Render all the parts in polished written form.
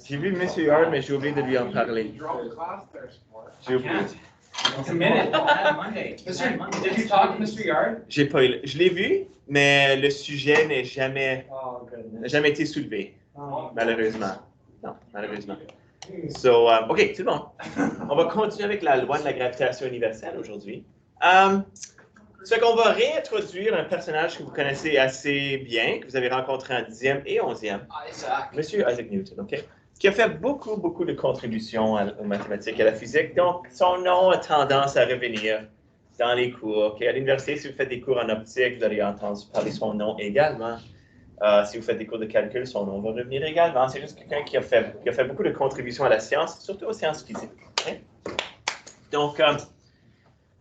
J'ai vu M. Yard, mais j'ai oublié de lui en parler. J'ai oublié. It's a minute. Monday. Did you talk to Mr. Yard? J'ai pas eu, je l'ai vu, mais le sujet n'a jamais été soulevé, malheureusement. Non, malheureusement. So, OK, c'est bon. On va continuer avec la loi de la gravitation universelle aujourd'hui. C'est qu'on va réintroduire un personnage que vous connaissez assez bien, que vous avez rencontré en 10e et 11e. Monsieur Isaac Newton, OK? Qui a fait beaucoup de contributions aux mathématiques et à la physique. Donc, son nom a tendance à revenir dans les cours. OK? À l'université, si vous faites des cours en optique, vous allez entendre parler de son nom également. Si vous faites des cours de calcul, son nom va revenir également. C'est juste quelqu'un qui a fait beaucoup de contributions à la science, surtout aux sciences physiques. Okay? Donc,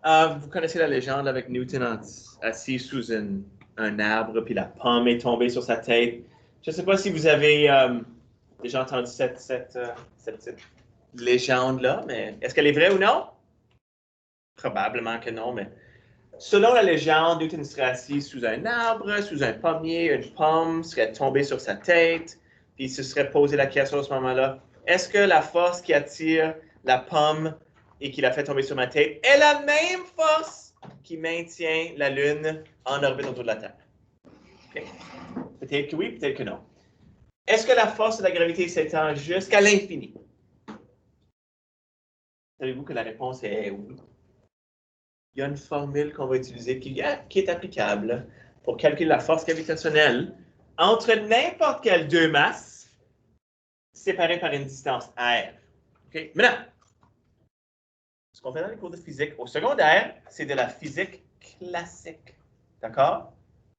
vous connaissez la légende avec Newton assis sous un arbre, puis la pomme est tombée sur sa tête. Je ne sais pas si vous avez déjà entendu cette petite légende-là, mais est-ce qu'elle est vraie ou non? Probablement que non, mais selon la légende, Newton serait assis sous un arbre, sous un pommier, une pomme serait tombée sur sa tête, puis il se serait posé la question à ce moment-là, est-ce que la force qui attire la pomme et qui l'a fait tomber sur ma tête est la même force qui maintient la Lune en orbite autour de la Terre? Okay. Peut-être que oui, peut-être que non. Est-ce que la force de la gravité s'étend jusqu'à l'infini? Savez-vous que la réponse est oui? Il y a une formule qu'on va utiliser qui est applicable pour calculer la force gravitationnelle entre n'importe quelles deux masses séparées par une distance r. Okay? Maintenant, ce qu'on fait dans les cours de physique au secondaire, c'est de la physique classique. D'accord?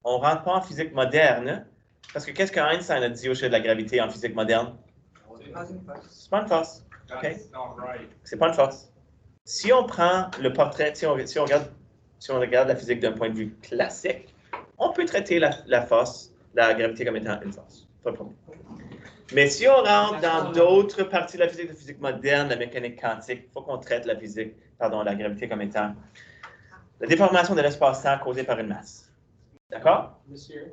On ne rentre pas en physique moderne, parce que qu'est-ce que Einstein a dit au sujet de la gravité en physique moderne? C'est pas une force. Okay? C'est pas une force. Si on prend le portrait, si on regarde la physique d'un point de vue classique, on peut traiter la force, la gravité comme étant une force. Pas de problème. Mais si on rentre dans d'autres parties de la physique moderne, la mécanique quantique, il faut qu'on traite la gravité comme étant la déformation de l'espace-temps causée par une masse. D'accord? Monsieur,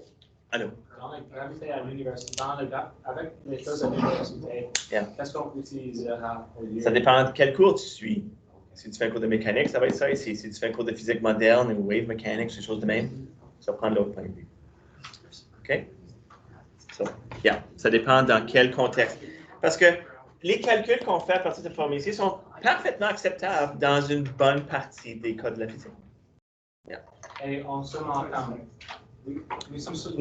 Allô? dans la gravité à l'université, avec les choses à l'université, qu'est-ce qu'on utilisera au lieu? Ça dépend de quel cours tu suis. Si tu fais un cours de mécanique, ça va être ça ici. Si tu fais un cours de physique moderne ou wave mechanics, des choses de même, ça va prendre l'autre point de vue. OK? So, ça dépend dans quel contexte. Parce que les calculs qu'on fait à partir de cette formule ici sont parfaitement acceptables dans une bonne partie des cas de la physique. Et on seulement, nous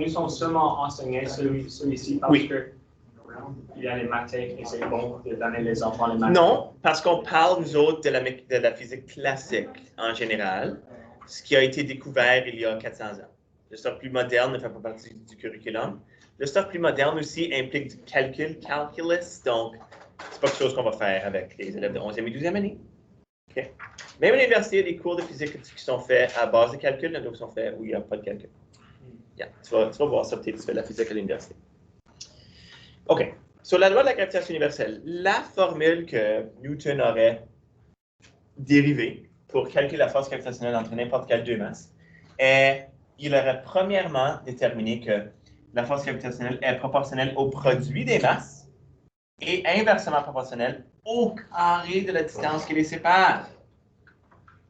sommes seulement enseignés celui-ci parce que il y a les mathématiques et c'est bon de donner les enfants les mathématiques. Non, parce qu'on parle, nous autres, de la physique classique en général, ce qui a été découvert il y a 400 ans. Le stuff plus moderne ne fait pas partie du curriculum. Le stuff plus moderne aussi implique du calcul, calculus, donc c'est pas quelque chose qu'on va faire avec les élèves de 11e et 12e année. Okay. Même à l'université, il y a des cours de physique qui sont faits à base de calcul, d'autres qui sont faits où il n'y a pas de calcul. Tu vas voir ça peut-être si tu fais de la physique à l'université. OK. Sur la loi de la gravitation universelle, la formule que Newton aurait dérivée pour calculer la force gravitationnelle entre n'importe quelle deux masses il aurait premièrement déterminé que la force gravitationnelle est proportionnelle au produit des masses et inversement proportionnelle au carré de la distance qui les sépare.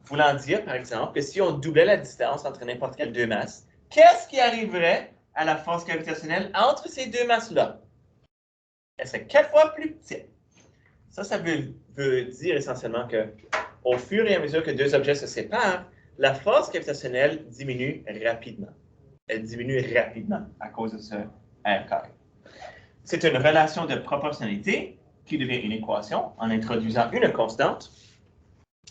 Voulant dire, par exemple, que si on doublait la distance entre n'importe quelle deux masses, qu'est-ce qui arriverait à la force gravitationnelle entre ces deux masses-là? Elle serait 4 fois plus petite. Ça veut dire essentiellement que au fur et à mesure que deux objets se séparent, la force gravitationnelle diminue rapidement. Elle diminue rapidement à cause de ce R carré. C'est une relation de proportionnalité qui devient une équation en introduisant une constante.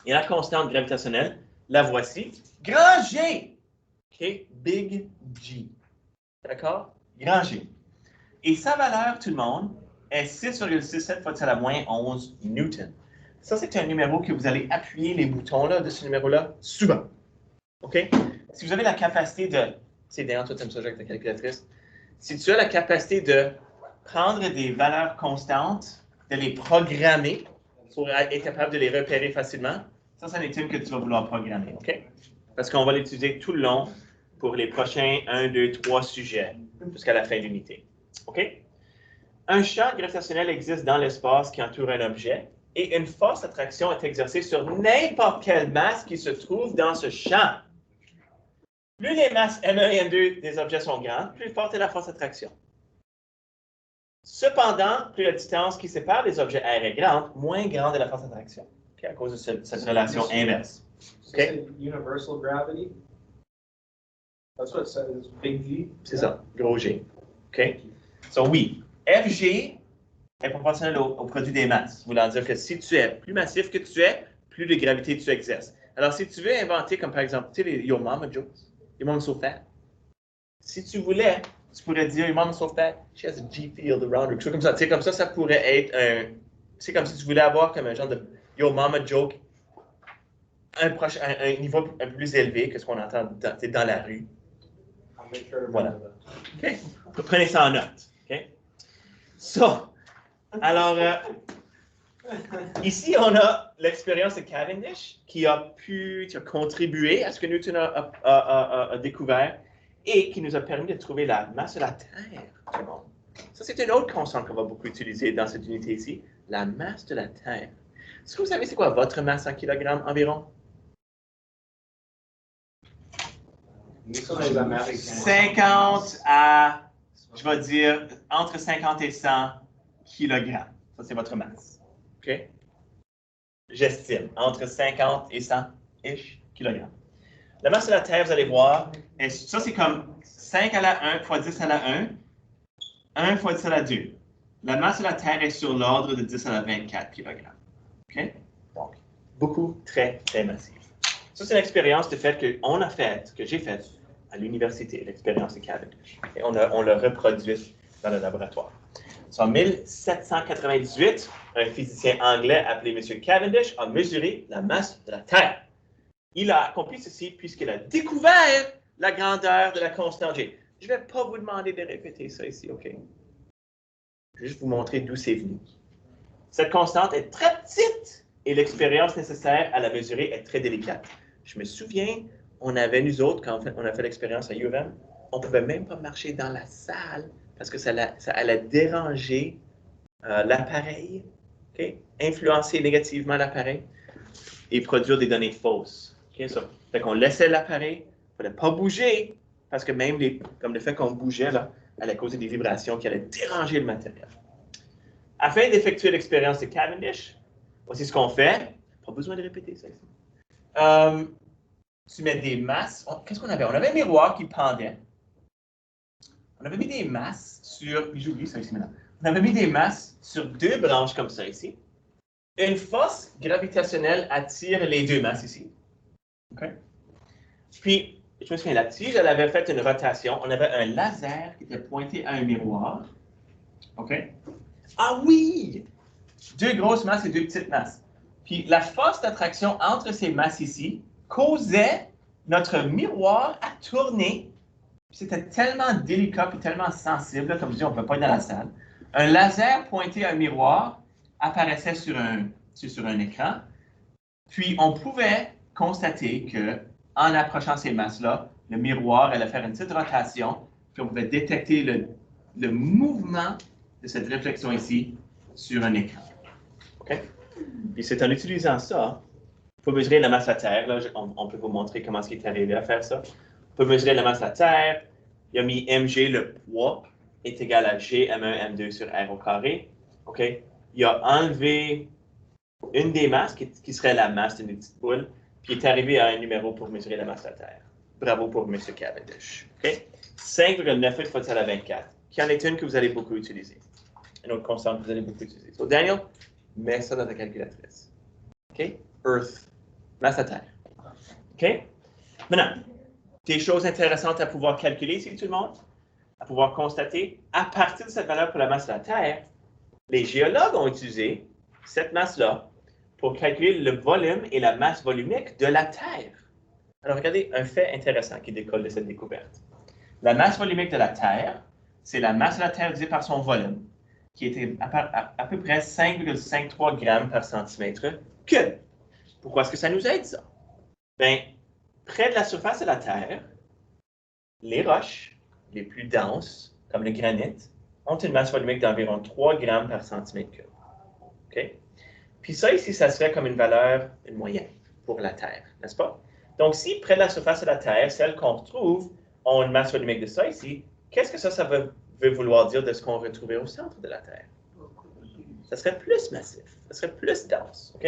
Et la constante gravitationnelle, la voici, grand G. OK? Big G. D'accord? Grand G. Et sa valeur, tout le monde, est 6,67 fois 10 à la moins 11 newton. Ça, c'est un numéro que vous allez appuyer les boutons là, de ce numéro-là souvent. OK? Si vous avez la capacité de... C'est d'ailleurs, toi, tu aimes ça avec ta calculatrice. Si tu as la capacité de prendre des valeurs constantes, de les programmer pour être capable de les repérer facilement, ça en est une que tu vas vouloir programmer. OK? Parce qu'on va l'utiliser tout le long pour les prochains 1, 2, 3 sujets jusqu'à la fin de l'unité. OK? un champ gravitationnel existe dans l'espace qui entoure un objet et une force d'attraction est exercée sur n'importe quelle masse qui se trouve dans ce champ. Plus les masses M1 et M2 des objets sont grandes, plus forte est la force d'attraction. Cependant, plus la distance qui sépare les objets R est grande, moins grande est la force d'attraction, à cause de cette relation inverse. Okay. Universal gravity. That's what it says, big G. C'est ça, gros G. OK? So, oui, FG est proportionnel au produit des masses. Voulant dire que si tu es plus massif que tu es, plus de gravité tu exerces. Alors, si tu veux inventer, comme par exemple, tu sais, les Your Mama jokes, Your Mama so fat. Si tu voulais, tu pourrais dire Your Mama so fat, she has a G field around her. Quelque chose comme ça. Tu sais, comme ça pourrait être un. C'est comme si tu voulais avoir comme un genre de Your Mama joke, un niveau un peu plus élevé que ce qu'on entend dans la rue. Voilà. OK? Prenez ça en note. OK? So, alors, ici, on a l'expérience de Cavendish qui a contribué à ce que Newton a découvert et qui nous a permis de trouver la masse de la Terre. Tout le monde. Ça, c'est une autre constante qu'on va beaucoup utiliser dans cette unité ici, la masse de la Terre. Est-ce que vous savez c'est quoi votre masse en kilogrammes environ? Nous sommes les Américains. 50 à, je vais dire, entre 50 et 100 kilogrammes. Ça, c'est votre masse. OK? J'estime, entre 50 et 100-ish kilogrammes. La masse de la Terre, vous allez voir, ça, c'est comme 5 à la 1 fois 10 à la 1, 1 fois 10 à la 2. La masse de la Terre est sur l'ordre de 10 à la 24 kilogrammes. OK? Donc, beaucoup, très, très massif. Ça, c'est l'expérience de fait que j'ai faite à l'université, l'expérience de Cavendish. Et on l'a reproduite dans le laboratoire. En 1798, un physicien anglais appelé M. Cavendish a mesuré la masse de la Terre. Il a accompli ceci puisqu'il a découvert la grandeur de la constante G. Je ne vais pas vous demander de répéter ça ici, OK? Je vais juste vous montrer d'où c'est venu. Cette constante est très petite et l'expérience nécessaire à la mesurer est très délicate. Je me souviens, nous autres, quand on a fait l'expérience à UVM, on ne pouvait même pas marcher dans la salle parce que ça allait déranger l'appareil, okay? Influencer négativement l'appareil et produire des données fausses. Okay? Ça fait qu'on laissait l'appareil, il ne fallait pas bouger parce que même comme le fait qu'on bougeait, là, allait causer des vibrations qui allaient déranger le matériel. Afin d'effectuer l'expérience de Cavendish, voici ce qu'on fait. Pas besoin de répéter ça ici. Tu mets des masses. Qu'est-ce qu'on avait? On avait un miroir qui pendait. On avait mis des masses sur. Puis j'oublie ça ici maintenant. On avait mis des masses sur deux branches comme ça ici. Une force gravitationnelle attire les deux masses ici. OK? Puis, je me souviens, la tige, elle avait fait une rotation. On avait un laser qui était pointé à un miroir. OK? Ah oui! Deux grosses masses et deux petites masses. Puis, la force d'attraction entre ces masses ici causait notre miroir à tourner. C'était tellement délicat et tellement sensible, comme je dis, on ne peut pas être dans la salle. Un laser pointé à un miroir apparaissait sur un écran. Puis, on pouvait constater que, en approchant ces masses-là, le miroir allait faire une petite rotation, puis on pouvait détecter le mouvement de cette réflexion ici sur un écran. OK? Puis, c'est en utilisant ça, il faut mesurer la masse de la Terre. Là, on peut vous montrer comment il est arrivé à faire ça. On peut mesurer la masse de la Terre. Il a mis mg, le poids, est égal à g, m1, m2 sur r au carré. OK? Il a enlevé une des masses, qui serait la masse d'une petite boule, puis il est arrivé à un numéro pour mesurer la masse de la Terre. Bravo pour M. Cavendish. OK? 5,98 fois 10 à la 24, qui en est une que vous allez beaucoup utiliser. Une autre constante que vous allez beaucoup utiliser. So, Daniel, mets ça dans ta calculatrice. OK? Earth. Masse de la Terre. OK? Maintenant, des choses intéressantes à pouvoir calculer ici, tout le monde, à pouvoir constater. À partir de cette valeur pour la masse de la Terre, les géologues ont utilisé cette masse-là pour calculer le volume et la masse volumique de la Terre. Alors, regardez un fait intéressant qui découle de cette découverte. La masse volumique de la Terre, c'est la masse de la Terre divisée par son volume, qui était à peu près 5,53 grammes par centimètre cube. Pourquoi est-ce que ça nous aide, ça? Bien, près de la surface de la Terre, les roches les plus denses, comme le granit, ont une masse volumique d'environ 3 grammes par centimètre cube. OK? Puis ça, ici, ça serait comme une valeur, une moyenne pour la Terre, n'est-ce pas? Donc, si près de la surface de la Terre, celles qu'on retrouve ont une masse volumique de ça ici, qu'est-ce que ça veut vouloir dire de ce qu'on retrouvait au centre de la Terre? Ça serait plus massif, ça serait plus dense, OK?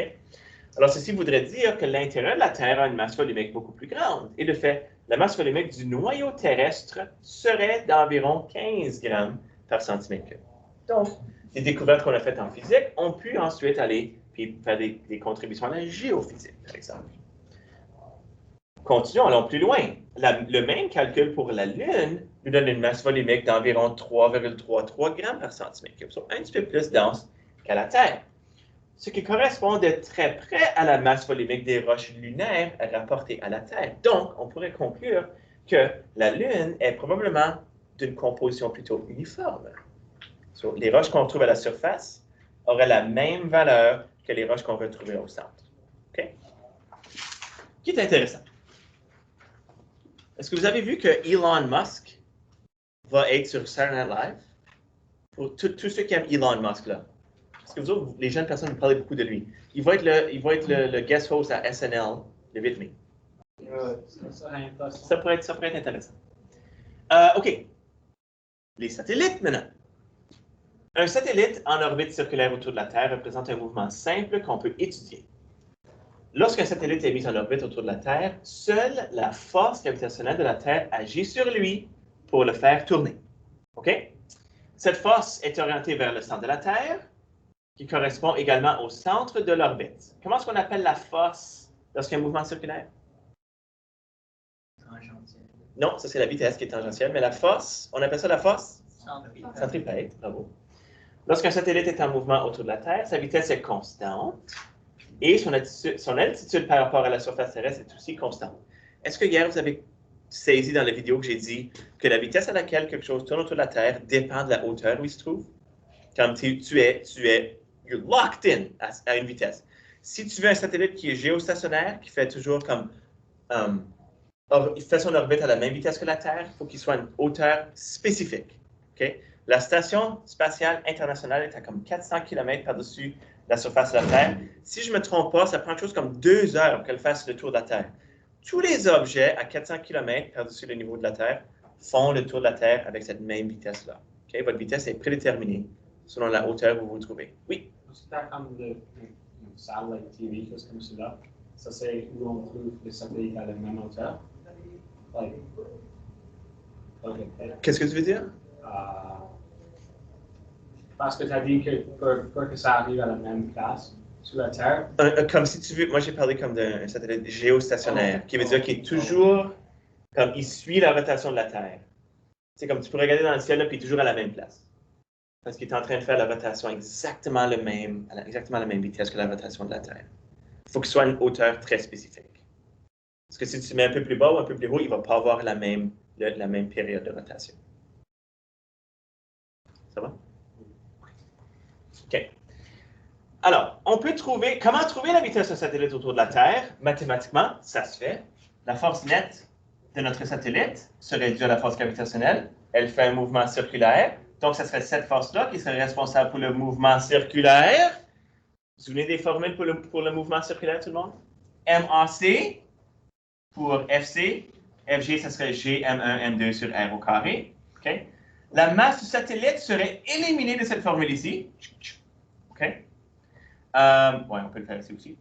Alors, ceci voudrait dire que l'intérieur de la Terre a une masse volumique beaucoup plus grande. Et de fait, la masse volumique du noyau terrestre serait d'environ 15 grammes par centimètre cube. Donc, les découvertes qu'on a faites en physique ont pu ensuite aller puis faire des contributions à la géophysique, par exemple. Continuons, allons plus loin. Le même calcul pour la Lune nous donne une masse volumique d'environ 3,33 grammes par centimètre cube, soit un petit peu plus dense qu'à la Terre, ce qui correspond de très près à la masse volumique des roches lunaires rapportées à la Terre. Donc, on pourrait conclure que la Lune est probablement d'une composition plutôt uniforme. Les roches qu'on trouve à la surface auraient la même valeur que les roches qu'on retrouverait au centre. OK? Qui est intéressant. Est-ce que vous avez vu que Elon Musk va être sur Saturday Night Live? Pour tous ceux qui aiment Elon Musk, là. Parce que vous autres, les jeunes personnes, vous parlez beaucoup de lui. Il va être le guest host à SNL le 8 mai. Ça pourrait être intéressant. OK. Les satellites, maintenant. Un satellite en orbite circulaire autour de la Terre représente un mouvement simple qu'on peut étudier. Lorsqu'un satellite est mis en orbite autour de la Terre, seule la force gravitationnelle de la Terre agit sur lui pour le faire tourner. OK? Cette force est orientée vers le centre de la Terre, qui correspond également au centre de l'orbite. Comment est-ce qu'on appelle la force lorsqu'il y a un mouvement circulaire? Tangentielle. Non, ça c'est la vitesse qui est tangentielle, mais la force, on appelle ça la force? Centripète. Centripète, bravo. Lorsqu'un satellite est en mouvement autour de la Terre, sa vitesse est constante et son altitude par rapport à la surface terrestre est aussi constante. Est-ce que hier, vous avez saisi dans la vidéo que j'ai dit que la vitesse à laquelle quelque chose tourne autour de la Terre dépend de la hauteur où il se trouve? Comme tu es you're locked in à une vitesse. Si tu veux un satellite qui est géostationnaire, qui fait toujours comme il fait son orbite à la même vitesse que la Terre, il faut qu'il soit à une hauteur spécifique. Okay? La Station spatiale internationale est à comme 400 km par-dessus la surface de la Terre. Si je ne me trompe pas, ça prend quelque chose comme 2 heures qu'elle fasse le tour de la Terre. Tous les objets à 400 km par-dessus le niveau de la Terre font le tour de la Terre avec cette même vitesse-là. Okay? Votre vitesse est prédéterminée selon la hauteur où vous vous trouvez. Oui? C'est comme le satellite TV, quelque chose comme cela. Ça, c'est où on trouve les satellites à la même hauteur. Qu'est-ce que tu veux dire? Parce que tu as dit que pour que ça arrive à la même place sur la Terre. Comme si tu veux, moi j'ai parlé comme d'un satellite géostationnaire, qui veut dire qu'il est toujours, comme il suit la rotation de la Terre. C'est comme tu peux regarder dans le ciel, là, puis il est toujours à la même place. Parce qu'il est en train de faire la rotation exactement la même vitesse que la rotation de la Terre. Il faut qu'il soit à une hauteur très spécifique. Parce que si tu mets un peu plus bas ou un peu plus haut, il ne va pas avoir la même période de rotation. Ça va? OK. Alors, comment trouver la vitesse d'un satellite autour de la Terre? Mathématiquement, ça se fait. La force nette de notre satellite serait due à la force gravitationnelle. Elle fait un mouvement circulaire. Donc, ce serait cette force-là qui serait responsable pour le mouvement circulaire. Vous vous souvenez des formules pour le mouvement circulaire, tout le monde? MAC pour FC. FG, ça serait G, M1, M2 sur R au carré. Okay? La masse du satellite serait éliminée de cette formule ici. OK? Ouais, on peut le faire ici aussi.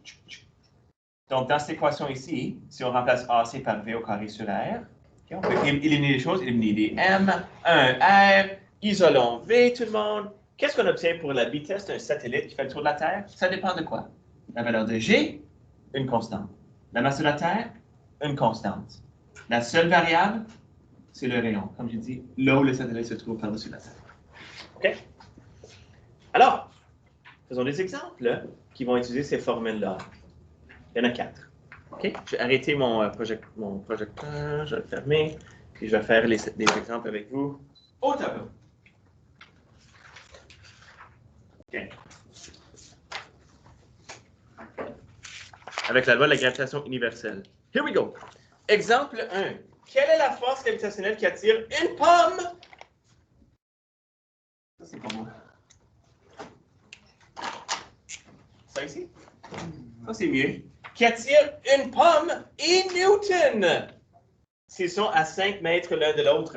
Donc, dans cette équation ici, si on remplace AC par V au carré sur R, okay, on peut éliminer les choses, éliminer des M, 1, R, isolons V, tout le monde. Qu'est-ce qu'on obtient pour la vitesse d'un satellite qui fait le tour de la Terre? Ça dépend de quoi? La valeur de G, une constante. La masse de la Terre, une constante. La seule variable, c'est le rayon. Comme j'ai dit, là où le satellite se trouve par-dessus la Terre. OK? Alors, faisons des exemples qui vont utiliser ces formules-là. Il y en a 4. OK? Je vais arrêter mon projecteur, je vais le fermer, puis je vais faire des exemples avec vous au tableau. OK. Avec la loi de la gravitation universelle. Here we go. Exemple 1. Quelle est la force gravitationnelle qui attire une pomme Ça ici? Ça, c'est mieux. Qui attire une pomme et Newton. S'ils sont à 5 mètres l'un de l'autre.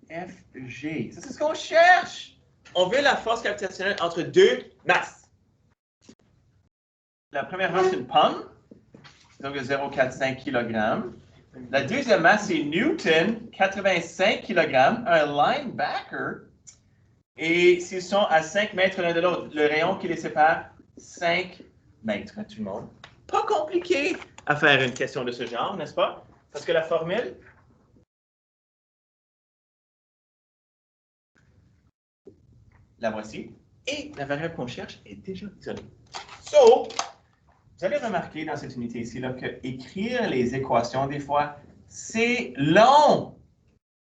FG. Ça, c'est ce qu'on cherche. On veut la force gravitationnelle entre deux masses. La première masse, c'est une pomme, donc 0,45 kg. La deuxième masse, c'est Newton, 85 kg, un linebacker. Et s'ils sont à 5 mètres l'un de l'autre, le rayon qui les sépare, 5 mètres, tout le monde. Pas compliqué à faire une question de ce genre, n'est-ce pas? Parce que la formule, la voici. Et la variable qu'on cherche est déjà isolée. So, vous allez remarquer dans cette unité ici là, que écrire les équations, des fois, c'est long.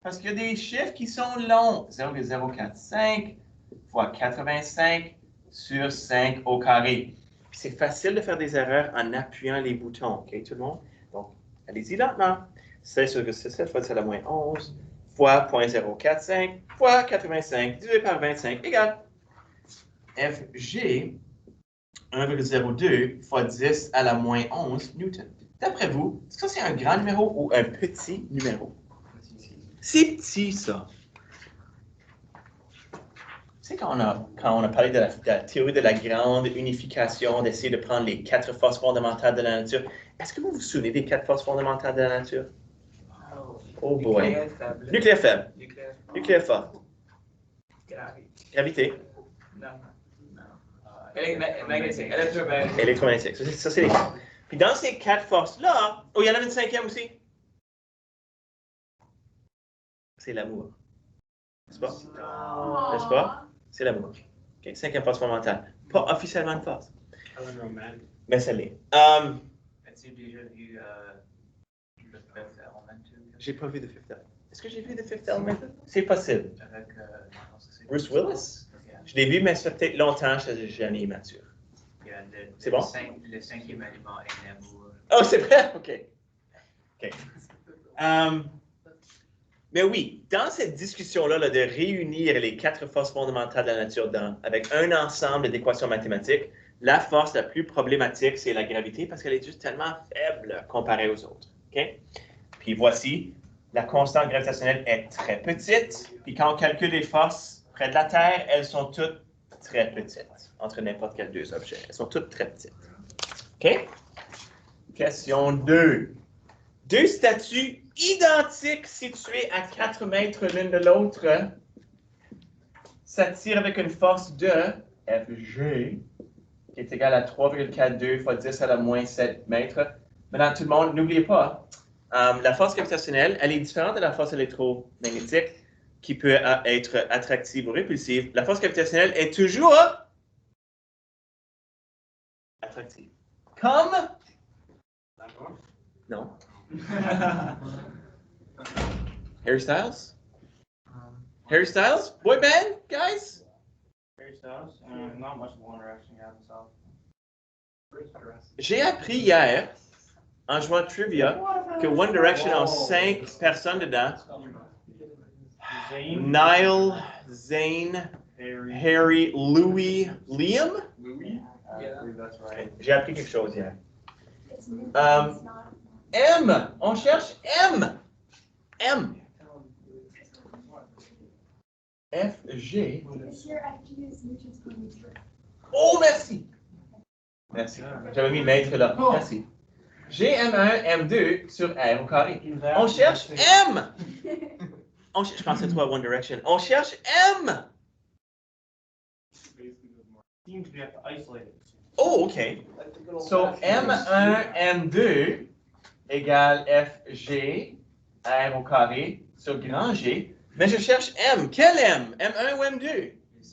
Parce qu'il y a des chiffres qui sont longs. 0,045 fois 85 sur 5 au carré. C'est facile de faire des erreurs en appuyant les boutons, OK, tout le monde? Donc, allez-y lentement. 16,67 fois 10 à la moins 11 fois 0,045 fois 85 divisé par 25 égale FG 1,02 fois 10 à la moins 11 Newton. D'après vous, est-ce que c'est un grand numéro ou un petit numéro? C'est petit, ça. Tu sais, quand on a parlé de la théorie de la grande unification, d'essayer de prendre les 4 forces fondamentales de la nature, est-ce que vous vous souvenez des 4 forces fondamentales de la nature? Oh boy. Nucléaire faible. Nucléaire fort. Gravité. Électromagnétique. Ça, c'est les 4. Puis dans ces 4 forces-là, oh, il y en avait une 5e aussi. C'est l'amour. N'est-ce pas? N'est-ce pas? C'est l'amour. Okay. 5e force fondamentale. Pas officiellement une force. Mais ça l'est. As-tu déjà vu le Fifth Element? J'ai pas vu The Fifth Element. Est-ce que j'ai vu The Fifth Element? C'est possible. Avec Bruce Willis? Je l'ai vu, mais ça fait peut-être longtemps que je n'ai jamais mature. C'est bon? Le 5e élément est l'amour. Oh, c'est vrai? OK. OK. Mais oui, dans cette discussion-là de réunir les 4 forces fondamentales de la nature avec un ensemble d'équations mathématiques, la force la plus problématique, c'est la gravité parce qu'elle est juste tellement faible comparée aux autres. OK? Puis voici, la constante gravitationnelle est très petite. Puis quand on calcule les forces près de la Terre, elles sont toutes très petites, entre n'importe quels deux objets. Elles sont toutes très petites. OK? Question 2. Deux statues identiques situées à 4 mètres l'une de l'autre s'attirent avec une force de FG qui est égale à 3,42 fois 10 à la moins 7 mètres. Maintenant, tout le monde, n'oubliez pas, la force gravitationnelle, elle est différente de la force électromagnétique qui peut être attractive ou répulsive. La force gravitationnelle est toujours attractive. Comme... Non. Harry Styles? Harry Styles? Boy band, guys? Harry Styles? Not much of One Direction, yeah, himself. J'ai appris hier, en jouant à Trivia, que One Direction a 5 personnes dedans. Niall, Zayn, Harry, Louis, Liam? Louis? I believe that's right. J'ai appris quelque chose hier. M. On cherche M. M. F, G. Oh, merci. Merci. J'avais mis maître là. Merci. G, M1, M2 sur R au carré. On cherche M. Je pensais toi One Direction. On cherche M. Seems we have to isolate it. Oh, OK. So, M1, M2 égale FG, R au carré, sur grand G. Mais je cherche M. Quel M? M1 ou M2? Ils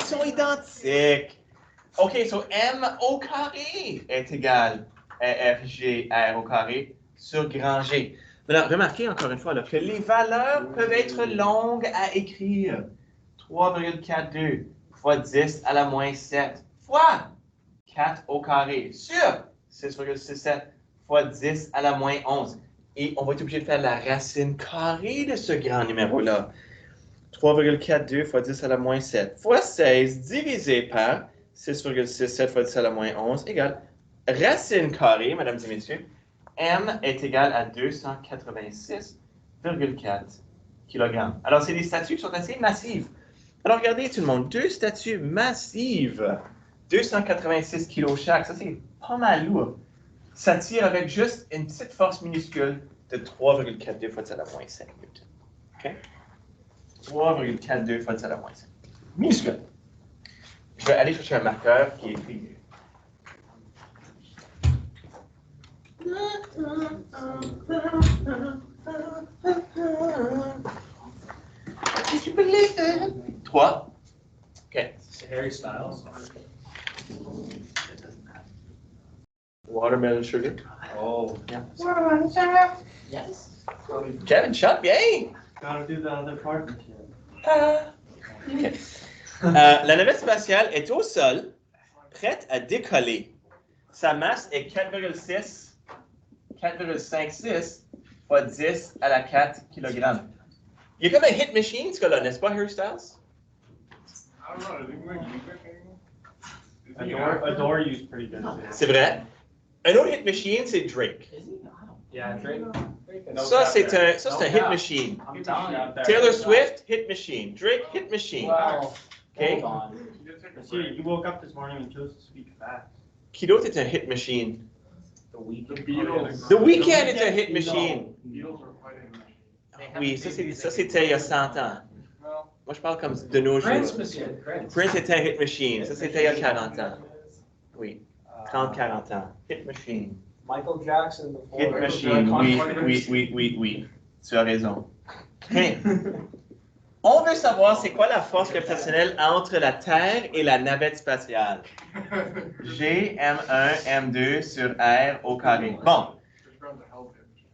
sont identiques. OK, so M au carré est égal à FG, R au carré, sur grand G. Maintenant, remarquez encore une fois là, que les valeurs peuvent être longues à écrire. 3,42 fois 10 à la moins 7 fois 4 au carré sur 6,67 fois 10 à la moins 11. Et on va être obligé de faire la racine carrée de ce grand numéro-là. 3,42 fois 10 à la moins 7 fois 16 divisé par 6,67 fois 10 à la moins 11 égale racine carrée, mesdames et messieurs. M est égal à 286,4 kg. Alors, c'est des statues qui sont assez massives. Alors, regardez tout le monde, deux statues massives, 286 kg chaque, ça c'est pas mal lourd. Ça tire avec juste une petite force minuscule de 3,42 fois 10 à la moins 5 newtons. OK? 3,42 fois 10 à la moins 5. Minuscule. Je vais aller chercher un marqueur qui est écrit. Trois. OK. C'est Harry Styles. Watermelon sugar. Oh. Yeah. Yes. Kevin, shot bien! Gotta do the other part. OK. La navette spatiale est au sol, prête à décoller. Sa masse est 4,56 fois 10 à la 4 kg. Il y a comme un hit machine, ce gars-là, n'est-ce pas, Harry Styles? Adore used pretty good. C'est vrai. Un autre hit machine, c'est Drake. Yeah, Drake. Ça, c'est un hit machine. I'm telling you. Taylor Swift, hit machine. Drake, hit machine. Wow. OK? Hold on. Monsieur, you woke up this morning and chose to speak fast. Qui d'autre est un hit machine? The Weeknd. The Weeknd est un hit machine. Beatles are quite a machine. Oui, ça c'était il y a 100 ans. Moi, je parle comme de nos jours. Prince, monsieur. Prince. Prince était un hit machine. Ça, c'était il y a 40 ans. Oui, 30-40 ans. Hit machine. Michael Jackson. Hit machine, oui. Tu as raison. OK. On veut savoir c'est quoi la force gravitationnelle entre la Terre et la navette spatiale. G, M1, M2 sur R au carré. Bon.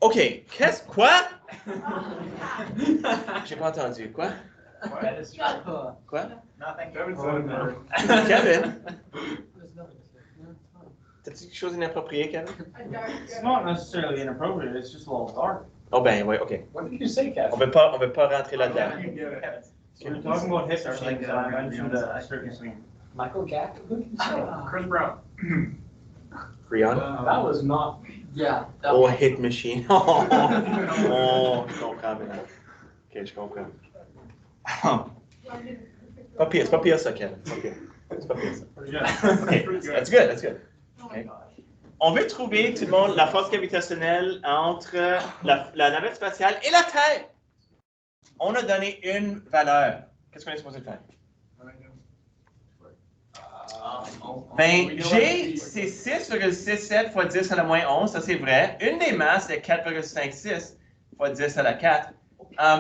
OK. Quoi? J'ai pas entendu. Quoi? Quoi? Kevin? T'as-tu quelque chose d'inapproprié, Kevin? It's not necessarily inappropriate, it's just a little dark. Oh ben, oui, OK. What did you say, Kevin? On veut pas rentrer là-dedans. So we're talking about hit machines, and I mentioned a certain swing. Michael Jackson? Who did you say? Chris Brown. Rihanna? That was not. Yeah. Oh, hit machine. Oh, je comprends maintenant. OK, je comprends. Pas pire, c'est pas pire ça, Kevin. C'est pas pire ça. Pretty good. OK, that's good. Okay. On veut trouver, tout le monde, la force gravitationnelle entre la navette spatiale et la Terre. On a donné une valeur. Qu'est-ce qu'on est supposé faire? Ben, G, c'est 6,67 fois 10 à la moins 11, ça c'est vrai. Une des masses est 4,56 fois 10 à la 4.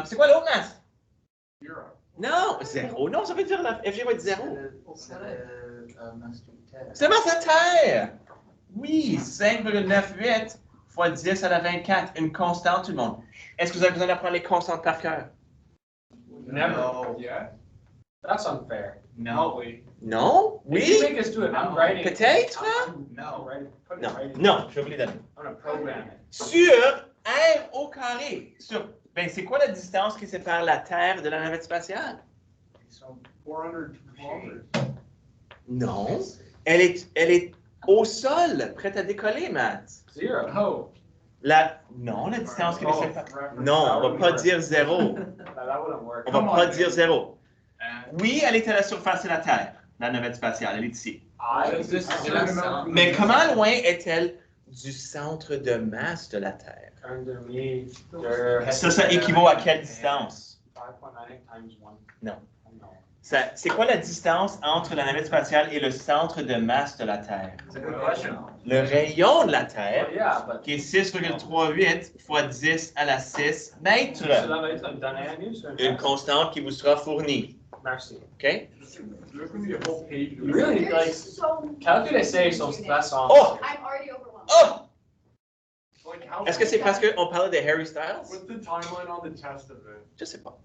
C'est quoi l'autre masse? Non, 0. Non, ça veut dire la FG va être 0. C'est masse à Terre. Oui, 5,98 fois 10 à la 24. Une constante, tout le monde. Est-ce que vous avez besoin d'apprendre les constantes par cœur? Never. Yeah. That's unfair. No. Non? If you Oui? make us do it, I'm writing. Peut-être? I'm No. writing. Put it Non, right in. non, je vais vous les donner. I'm gonna program it. Sur R au carré. Ben, c'est quoi la distance qui sépare la Terre de la navette spatiale? So 400 kilometers. Non. Elle est au sol, prête à décoller, Matt. Zero. Oh. Non, la distance qui les sépare. Non, on va pas dire 0. No, that wouldn't work. On va Come pas on, dire man. 0. And Oui, elle est à la surface de la Terre, la navette spatiale, elle est ici. This is Mais comment loin est-elle du centre de masse de la Terre? underneath. Ça équivaut à quelle distance? 5.9 times 1. Non. No. C'est quoi la distance entre la navette spatiale et le centre de masse de la Terre? it's a good question. Le rayon de la Terre, Well, yeah, but. qui est 6,38 fois 10 à la 6 mètres. So that makes them done and use or Une constante qui vous sera fournie. Merci. OK? There's gonna be a whole page. of- Really, You're like, so. calculate say so that's on. Oh! I'm already overwhelmed. Oh! Like how? Est-ce que c'est parce qu'on parlait de Harry Styles? What's the timeline on the test of it? Je sais pas.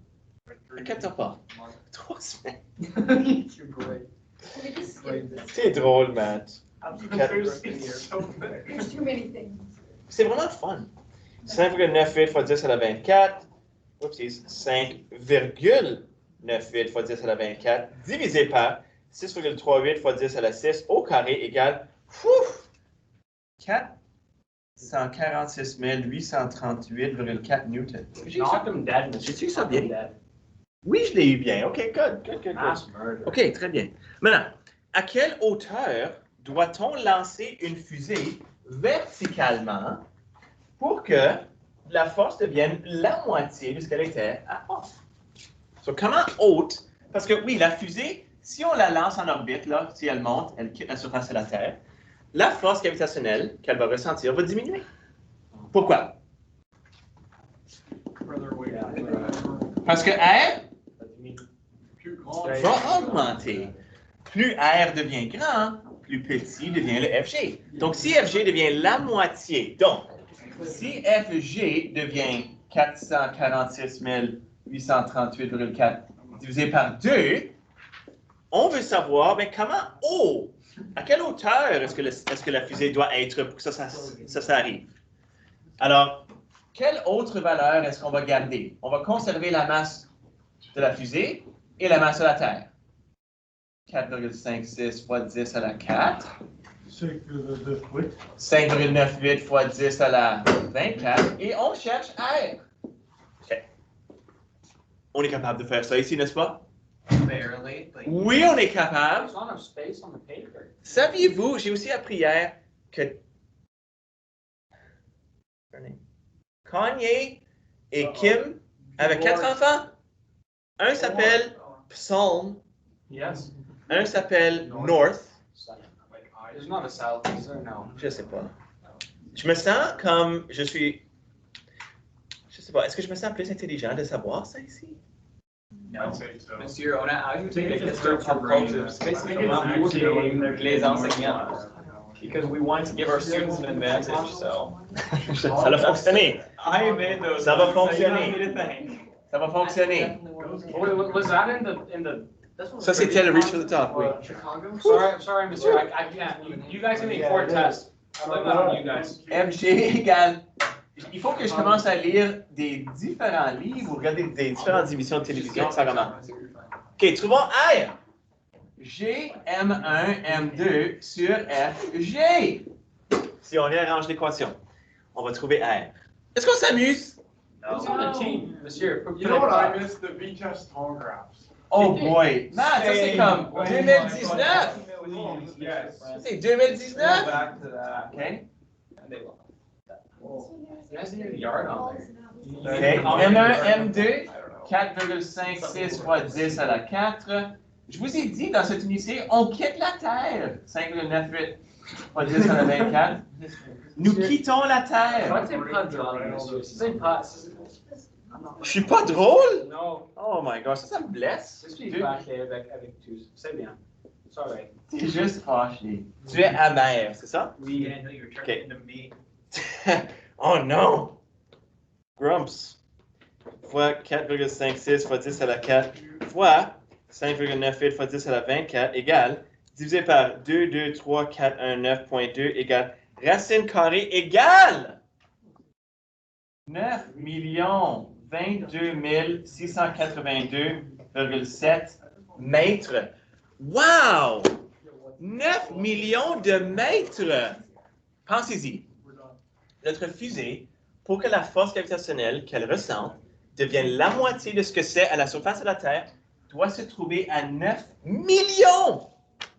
Like 3 Inquiète pas. months. 3 semaines. You're great. Can we just skip this? C'est drôle, Matt. There's it's so big. There's too many things. C'est vraiment fun. 5,98 fois 10 à la 24. Oupsies. 5,98 fois 10 à la 24 divisé par 6,38 fois 10 à la 6 au carré égale 446 838,4 newtons. Knock him dead, monsieur. J'ai-tu ça bien? Knock him dead. Oui, je l'ai eu bien. OK, good. Mass murder. OK, très bien. Maintenant, à quelle hauteur doit-on lancer une fusée verticalement pour que la force devienne la moitié de ce qu'elle était avant? So, comment haute? Parce que oui, la fusée, si on la lance en orbite, là, si elle monte, elle quitte la surface de la Terre, la force gravitationnelle qu'elle va ressentir va diminuer. Pourquoi? Parce que R va augmenter. Plus R devient grand, plus petit devient le FG. Donc, si FG devient la moitié, donc, si FG devient 446 838,4 divisé par 2, on veut savoir, ben, comment haut, à quelle hauteur est-ce que la fusée doit être pour que ça arrive? Alors, quelle autre valeur est-ce qu'on va garder? On va conserver la masse de la fusée et la masse de la Terre. 4,56 fois 10 à la 4. 5,98 fois 10 à la 24. Et on cherche R. OK. On est capable de faire ça ici, n'est-ce pas? Barely, but Oui, on est capable. There's not enough space on the paper. Saviez-vous, j'ai aussi appris hier que Kanye et Kim avaient 4 enfants. Un s'appelle Psalm, Yes. un s'appelle North. There's not a south, is there? No. Je sais pas. Je me sens comme je sais pas, est-ce que je me sens plus intelligent de savoir ça ici? no. so. Monsieur Ona, how do you take Maybe a it's history good of for culture? brain. It's basically Maybe it's motivating good. les enseignants. Because we want to give our students an advantage, so. Ça va fonctionner. I made those. Ça va notes, so you fonctionner. don't need to think. Ça va fonctionner. Wait, was that in the? Ça, c'était le reach to the top, oui. Chicago? Sorry, monsieur. I can't. You guys can make 4 tests. I blame that on you guys. FG égale. Il faut que je commence à lire des différents livres ou regarder des différentes émissions de télévision, ça commence. OK, trouvons R. G, M1, M2 sur FG. Si on réarrange l'équation, on va trouver R. Est-ce qu'on s'amuse? Who's on the team, monsieur? You know what I miss? The VTest tone graphs. Oh boy! Man, ça c'est comme 2019! Yes. C'est 2019! Back to that. OK. There's a yard on there. OK. M1, M2, 4,56 fois 10 à la 4. Je vous ai dit, dans cette unité, on quitte la Terre. 5,98 fois 10 à la 24. Nous quittons la Terre. Toi, t'es pas drôle, monsieur. C'est pas. Je suis pas drôle? Non. Oh my gosh, ça me blesse. Je suis fâché avec tous. C'est bien. C'est alright. T'es juste fâché. Tu es amer, c'est ça? Oui. Yeah, no, you're turning into me. Oh non! Grumps. Fois 4,56 fois 10 à la 4 fois 5,98 fois 10 à la 24 égale, divisé par 2, 2, 3, 4, 1, 9,2 égale, racine carrée égale 9 22 682,7 mètres. Wow! 9 millions de mètres! Pensez-y. Notre fusée, pour que la force gravitationnelle qu'elle ressent devienne la moitié de ce que c'est à la surface de la Terre, doit se trouver à 9 millions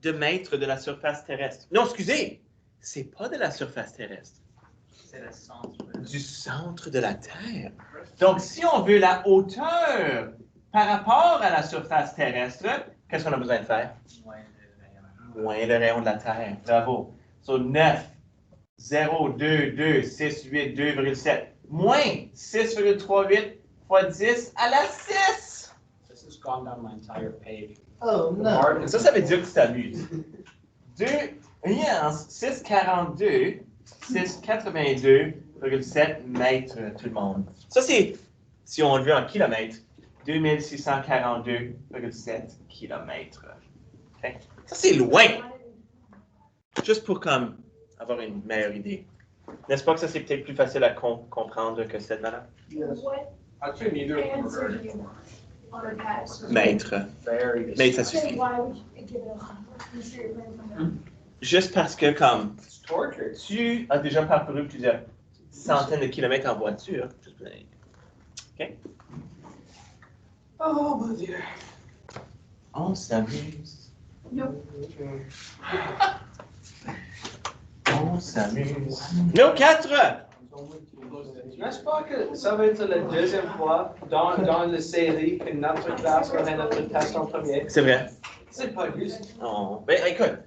de mètres de la surface terrestre. Non, excusez, c'est pas de la surface terrestre. C'est le centre. Du centre de la Terre. Donc, si on veut la hauteur par rapport à la surface terrestre, qu'est-ce qu'on a besoin de faire? Moins le rayon de la Terre. Bravo. So, 9, 0, 2, 2, 6, 8, 2,7. Moins 6,38 fois 10 à la 6. This has gone down my entire page. Oh, no. Ça veut dire que tu t'amuses. 2, 6,42, 6,82,7 mètres, tout le monde. Ça, c'est, si on le veut en kilomètres, 2642,7 kilomètres. Okay? Ça, c'est loin. Juste pour comme avoir une meilleure idée. N'est-ce pas que ça, c'est peut-être plus facile à comprendre que cette valeur? What Actually, neither of them are answer very do you want on a test? Mètres. Very Mais ça Say suffit. why would you Juste parce que, comme, It's torture. tu as déjà parcouru plusieurs centaines de kilomètres en voiture. OK? Oh, mon Dieu. On s'amuse. On s'amuse. Nos 4! N'est-ce pas que ça va être la deuxième fois dans la série que notre classe va faire notre test en premier? C'est vrai. C'est pas juste. Non. Ben, écoute,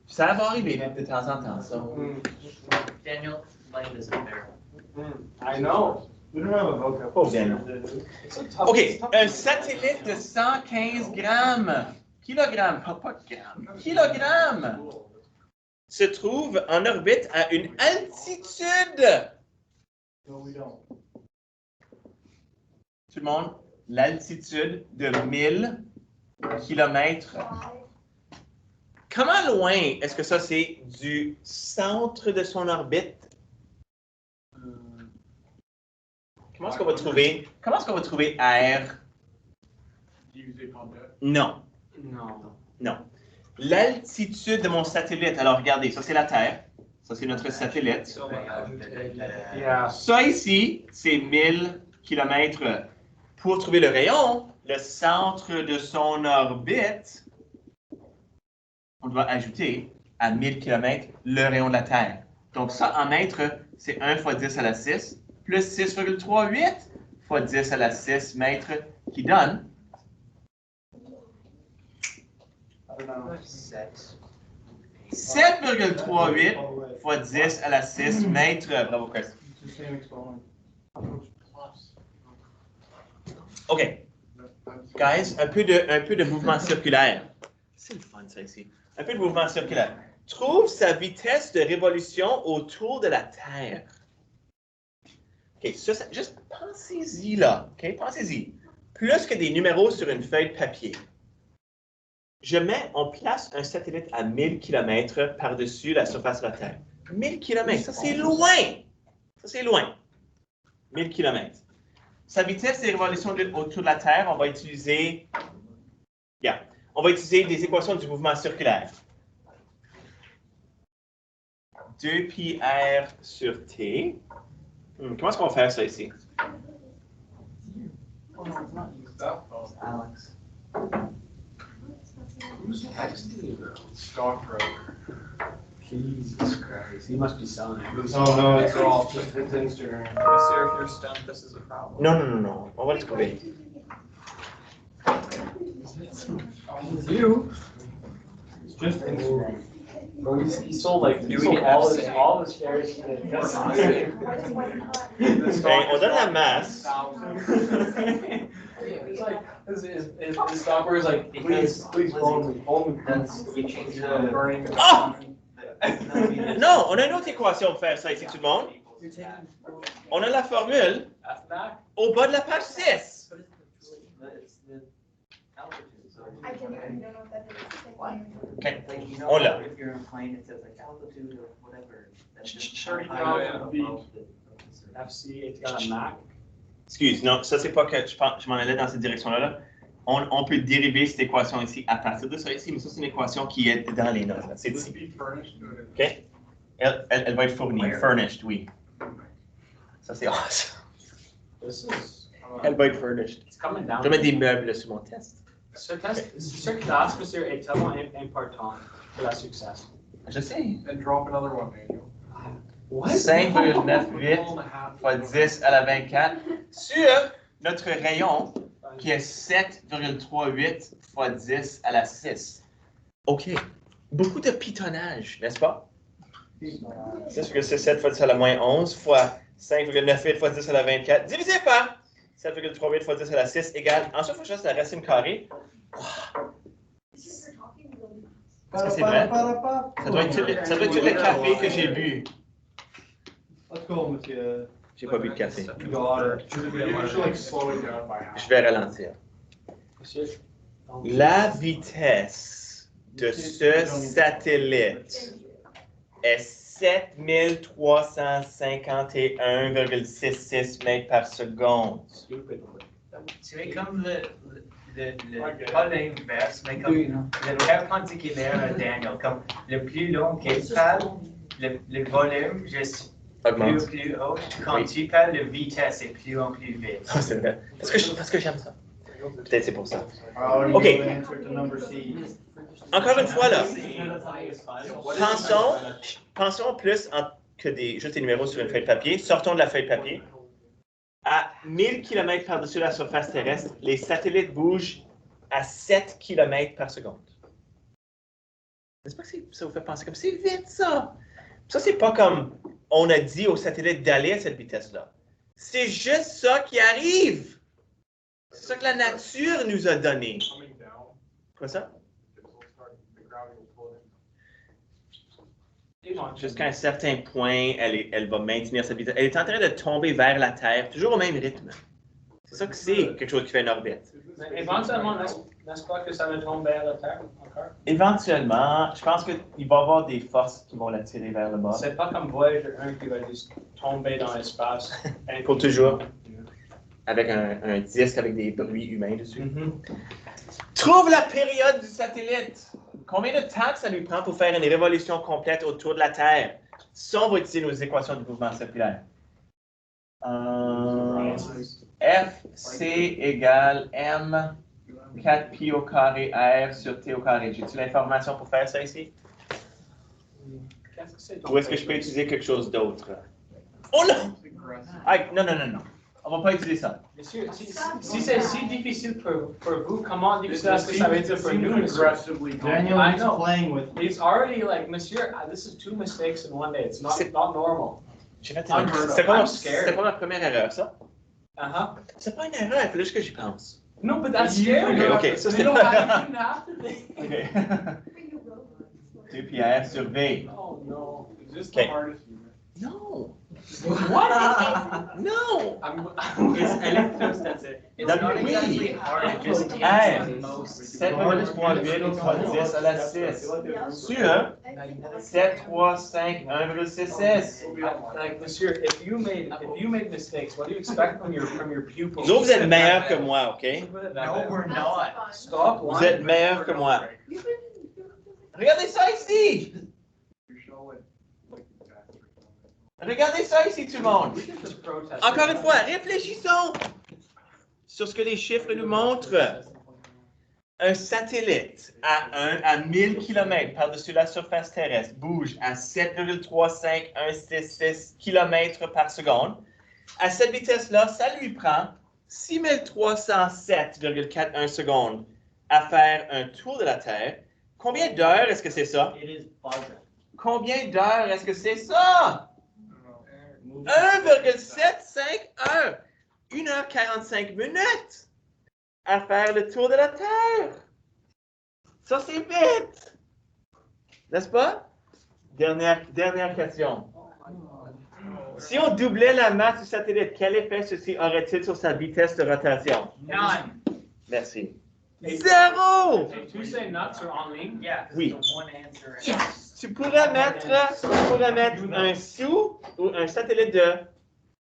ça va arriver de temps en temps, ça. Daniel, light isn't there. I know. We don't have a vocab. Pauvre Daniel. It's a tough, OK, it's tough. un satellite de 115 grammes. Kilogrammes, pas grammes. Kilogrammes. Se trouve en orbite à une altitude. No, we don't. Tout le monde, l'altitude de 1000 kilomètres. Comment loin est-ce que ça, c'est du centre de son orbite? Comment est-ce qu'on va trouver R? Non, Non. non. L'altitude de mon satellite, alors regardez, ça c'est la Terre, ça c'est notre satellite. Yeah. Ça ici, c'est 1000 km. Pour trouver le rayon, le centre de son orbite, on doit ajouter à 1000 km le rayon de la Terre. Donc ça, en mètres, c'est 1 fois 10 à la 6, plus 6,38 fois 10 à la 6 mètres, qui donne 7,38 fois 10 à la 6 mètres. Bravo, Chris. It's the same exponent. OK. Guys, un peu de mouvement circulaire. C'est le fun, ça, ici. Un peu de mouvement circulaire. Trouve sa vitesse de révolution autour de la Terre. OK, ça, juste pensez-y, là. OK, pensez-y. Plus que des numéros sur une feuille de papier. On place un satellite à 1000 km par-dessus la surface de la Terre. 1000 km, ça, c'est loin. Ça, c'est loin. 1000 km. Sa vitesse de révolution autour de la Terre, on va utiliser des équations du mouvement circulaire. 2πr sur t. Comment est-ce qu'on va faire ça ici? Alex. Who's texting you? Stockbroker. Jesus Christ. He must be selling it. Oh, no, it's all just it's Instagram. Yes, sir, if you're stumped, this is a problem. Non. On va le trouver. You? It's just Instagram. Bro, he sold like Do we have to say? all his shares. Ben, on donne la masse. It's like his stockbroker is like, please phone me. That's, you change the Burning. Ah! Non, on a une autre équation pour faire ça ici, tout le monde. On a la formule au bas de la page 6. It's the altitude, so. I don't know what that is. Okay. Like, you On know, l'a. if you're in a plane, it says like altitude or whatever. That's just Sure, higher yeah, above yeah. the- FC égale Mac. Excuse, non, ça c'est pas que je m'en allais dans cette direction-là. Là. On peut dériver cette équation ici à partir de ça ici, mais ça c'est une équation qui est dans les notes. Là. C'est ici. OK? Elle va être fournie. Furnished, oui. Ça c'est awesome. This is. Elle va être furnished. It's coming down. Je vais mettre des meubles sur mon test. Ce classe, monsieur, est tellement important pour la succès. Je sais. And drop another one, Daniel. 5,98 fois 10 à la 24 sur notre rayon qui est 7,38 fois 10 à la 6. OK. Beaucoup de pitonnage, n'est-ce pas? 6,67 fois 10 à la moins 11 fois 5,98 fois 10 à la 24 divisé par 7,38 fois 10 à la 6 égale. Ensuite, il faut choisir la racine carrée. Est-ce que c'est vrai? Ça doit être tout le café que j'ai bu. Let's go, monsieur. J'ai pas bu de café. You got it. You should like slow it down by half. Je vais ralentir. Monsieur. La vitesse de ce satellite est 7351,66 mètres par seconde. Stupid. So it comes Pas l'inverse, mais comme le perpendiculaire à Daniel, comme le plus long qu'il parle, le volume juste Augmente. plus haut. Quand tu parles, la vitesse est plus en plus vite. Ah, c'est vrai. Parce que j'aime ça. Peut-être c'est pour ça. Already Okay. know the answer to number C. Encore une fois, là, pensons plus que juste des numéros sur une feuille de papier. Sortons de la feuille de papier. À 1000 km par-dessus la surface terrestre, les satellites bougent à 7 km par seconde. N'est-ce pas que ça vous fait penser comme c'est vite, ça? Ça, c'est pas comme on a dit aux satellites d'aller à cette vitesse-là. C'est juste ça qui arrive. C'est ça que la nature nous a donné. Quoi ça? Jusqu'à un certain point, elle va maintenir cette vitesse. Elle est en train de tomber vers la Terre, toujours au même rythme. C'est ça que c'est, quelque chose qui fait une orbite. Mais éventuellement, n'est-ce pas que ça va tomber vers la Terre encore? Éventuellement, je pense qu'il va y avoir des forces qui vont l'attirer vers le bas. C'est pas comme Voyager 1 qui va juste tomber dans l'espace. Pour toujours. Avec un disque avec des bruits humains dessus. Trouve la période du satellite. Combien de temps ça lui prend pour faire une révolution complète autour de la Terre? Ça, on va utiliser nos équations de mouvement circulaire. FC égale M 4pi au carré R sur T au carré. J'ai-tu l'information pour faire ça ici? Qu'est-ce que c'est? Ou est-ce que je peux utiliser quelque chose d'autre? Oh non! Ah, non. On va pas utiliser ça. Monsieur, si c'est si difficile pour vous, comment difficile est-ce que ça va être pour nous, monsieur? Aggressively. Daniel I is know. playing with. It's already like, monsieur, this is 2 mistakes in one day. It's not normal. J'ai fait I'm hurt. C'était I'm scared. pas ma première erreur, ça? Uh-huh. C'est pas une erreur, il fallait juste que j'y pense. No, but that's You- scary. Ok, ça, You c'est- don't have, you have to think. OK. 2 pi R sur V. Oh, no. Is this Okay. the hardest? Non! What? Non! It's electrostatic. It's That not would exactly be- hard, it just Hey. takes the most. 7,38 fois 10 à la 6. Sur 7, 3, 5, 1,66. Like, monsieur, if you made mistakes, what do you expect from your pupils? Vous autres, vous êtes meilleurs que moi, OK? No, we're not. Stop Vous lying. êtes meilleurs que moi. Regardez ça ici! Regardez ça ici, tout le monde! Just protest. Encore une fois, réfléchissons sur ce que les chiffres nous montrent. Un satellite à 1000 km par-dessus la surface terrestre bouge à 7,35166 km par seconde. À cette vitesse-là, ça lui prend 6307,41 secondes à faire un tour de la Terre. Combien d'heures est-ce que c'est ça? It is buzzing. Combien d'heures est-ce que c'est ça? 1,75 heures. 1h45 minutes à faire le tour de la Terre. Ça, c'est vite. N'est-ce pas? Dernière question. Si on doublait la masse du satellite, quel effet ceci aurait-il sur sa vitesse de rotation? None. Merci. Zéro! Hey, tu sais nuts are en ligne? Yeah. Oui. the one answer. Tu pourrais mettre un sou ou un satellite de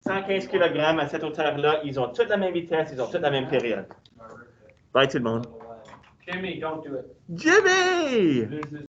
115 kg à cette hauteur-là. Ils ont toutes la même vitesse, ils ont toutes la même période. Bye tout le monde. Jimmy, don't do it. Jimmy!